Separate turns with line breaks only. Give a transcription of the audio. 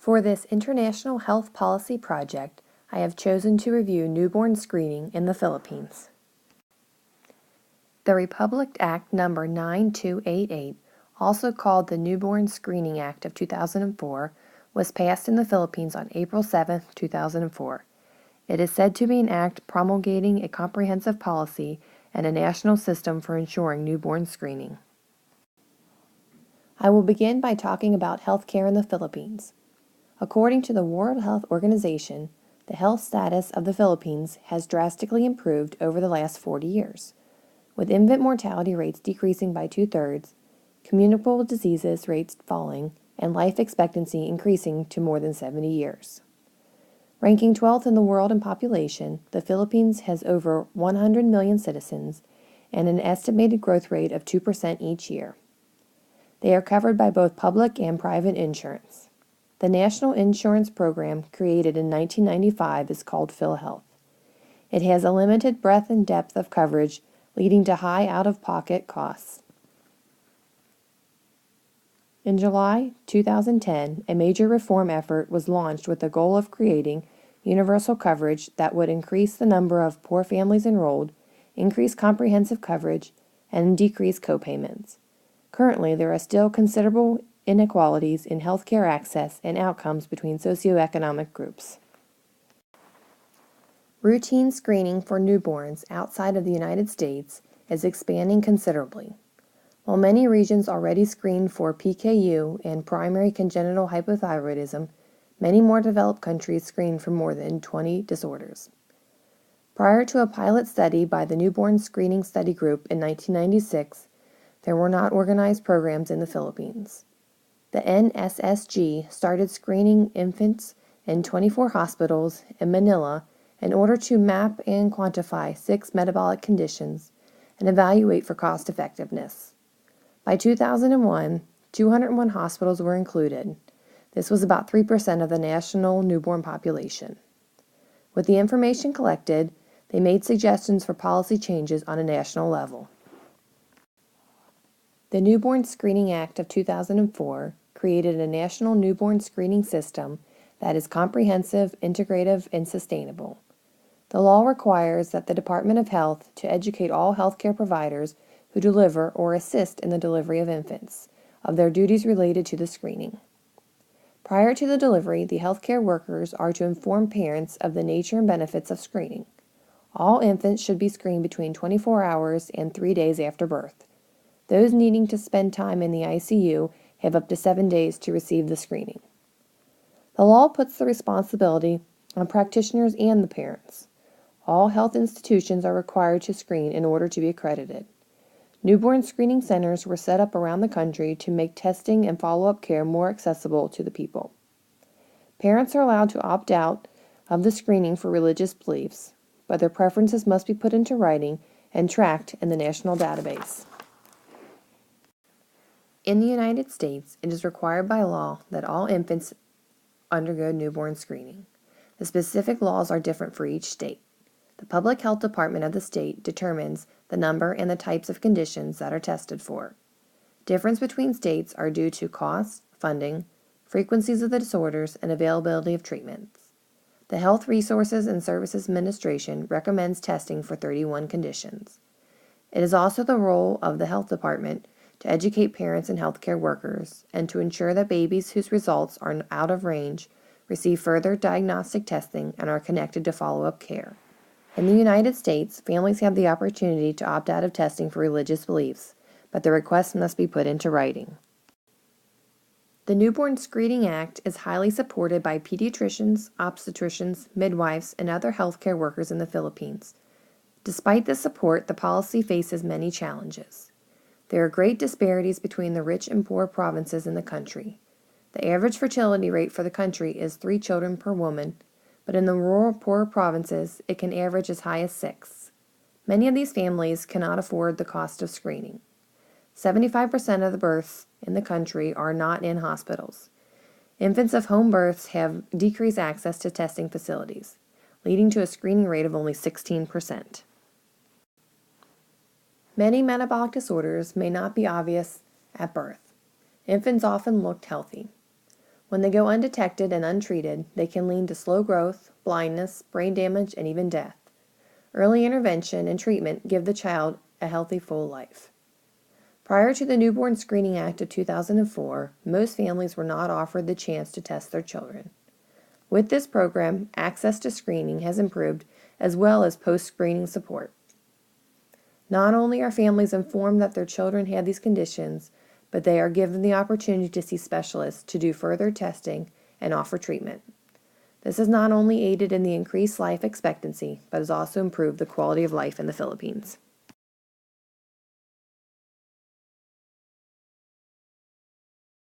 For this international health policy project, I have chosen to review newborn screening in the Philippines. The Republic Act No. 9288, also called the Newborn Screening Act of 2004, was passed in the Philippines on April 7, 2004. It is said to be an act promulgating a comprehensive policy and a national system for ensuring newborn screening. I will begin by talking about healthcare in the Philippines. According to the World Health Organization, the health status of the Philippines has drastically improved over the last 40 years, with infant mortality rates decreasing by 2/3, communicable diseases rates falling, and life expectancy increasing to more than 70 years. Ranking 12th in the world in population, the Philippines has over 100 million citizens and an estimated growth rate of 2% each year. They are covered by both public and private insurance. The national insurance program created in 1995 is called PhilHealth. It has a limited breadth and depth of coverage, leading to high out-of-pocket costs. In July 2010, a major reform effort was launched with the goal of creating universal coverage that would increase the number of poor families enrolled, increase comprehensive coverage, and decrease copayments. Currently, there are still considerable inequalities in healthcare access and outcomes between socioeconomic groups. Routine screening for newborns outside of the United States is expanding considerably. While many regions already screen for PKU and primary congenital hypothyroidism, many more developed countries screen for more than 20 disorders. Prior to a pilot study by the Newborn Screening Study Group in 1996, there were not organized programs in the Philippines. The NSSG started screening infants in 24 hospitals in Manila in order to map and quantify 6 metabolic conditions and evaluate for cost effectiveness. By 2001, 201 hospitals were included. This was about 3% of the national newborn population. With the information collected, they made suggestions for policy changes on a national level. The Newborn Screening Act of 2004 created a national newborn screening system that is comprehensive, integrative, and sustainable. The law requires that the Department of Health to educate all healthcare providers who deliver or assist in the delivery of infants of their duties related to the screening. Prior to the delivery, the healthcare workers are to inform parents of the nature and benefits of screening. All infants should be screened between 24 hours and 3 days after birth. Those needing to spend time in the ICU have up to 7 days to receive the screening. The law puts the responsibility on practitioners and the parents. All health institutions are required to screen in order to be accredited. Newborn screening centers were set up around the country to make testing and follow-up care more accessible to the people. Parents are allowed to opt out of the screening for religious beliefs, but their preferences must be put into writing and tracked in the national database. In the United States, it is required by law that all infants undergo newborn screening. The specific laws are different for each state. The Public Health Department of the state determines the number and the types of conditions that are tested for. Difference between states are due to cost, funding, frequencies of the disorders, and availability of treatments. The Health Resources and Services Administration recommends testing for 31 conditions. It is also the role of the Health Department to educate parents and healthcare workers, and to ensure that babies whose results are out of range receive further diagnostic testing and are connected to follow-up care. In the United States, families have the opportunity to opt out of testing for religious beliefs, but the request must be put into writing. The Newborn Screening Act is highly supported by pediatricians, obstetricians, midwives, and other healthcare workers in the Philippines. Despite this support, the policy faces many challenges. There are great disparities between the rich and poor provinces in the country. The average fertility rate for the country is 3 children per woman, but in the rural, poorer provinces, it can average as high as 6. Many of these families cannot afford the cost of screening. 75% of the births in the country are not in hospitals. Infants of home births have decreased access to testing facilities, leading to a screening rate of only 16%. Many metabolic disorders may not be obvious at birth. Infants often looked healthy. When they go undetected and untreated, they can lead to slow growth, blindness, brain damage, and even death. Early intervention and treatment give the child a healthy, full life. Prior to the Newborn Screening Act of 2004, most families were not offered the chance to test their children. With this program, access to screening has improved, as well as post-screening support. Not only are families informed that their children have these conditions, but they are given the opportunity to see specialists to do further testing and offer treatment. This has not only aided in the increased life expectancy, but has also improved the quality of life in the Philippines.